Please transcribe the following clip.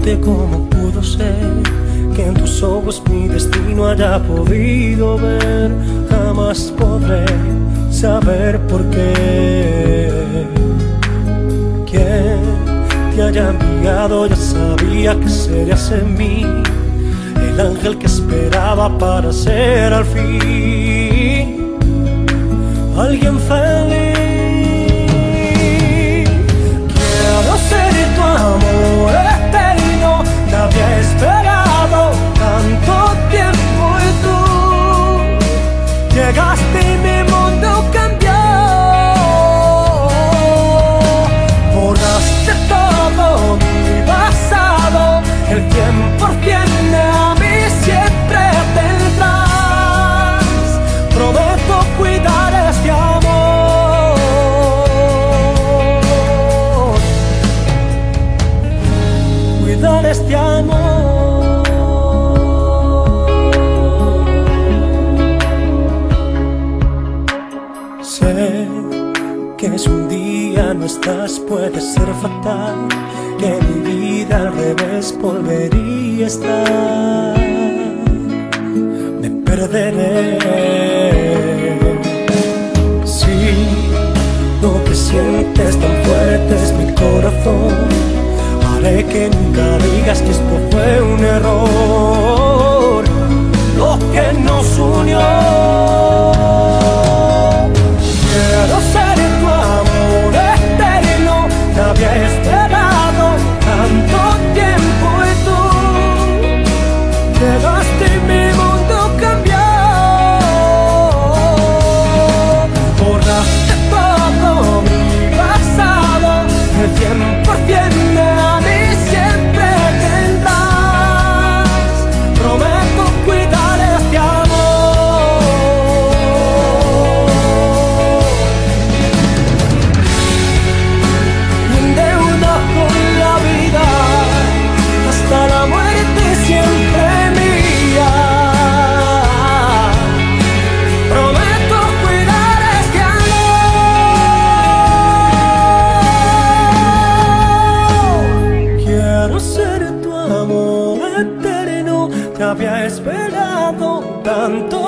pregunte cómo pudo ser que en tus ojos mi destino haya podido ver. Jamás podré saber por qué. Quien te haya enviado ya sabía que serías en mí el ángel que esperaba para ser al fin alguien feliz. Quiero ser tu amor eterno, te había esperado tanto tiempo y tú llegaste y mi mundo cambió. Borraste todo mi pasado, el tiempo tiene a mí siempre tendrás. Prometo cuidar este amor, cuidar este amor. Sé que si un día no estás puede ser fatal, que mi vida al revés volvería a estar. Me perderé si no te sientes tan fuerte es mi corazón. Haré que nunca digas que esto fue un error, lo que nos unió. Quiero ser tu amor eterno, te había esperado tanto tiempo y tú llegaste y mi mundo cambió. Borraste todo mi pasado, el tiempo tiene a mí siempre tendrás. Prometo cuidar este amor. La muerte siempre mía. Prometo cuidar este amor. Quiero ser tu amor eterno, te había esperado tanto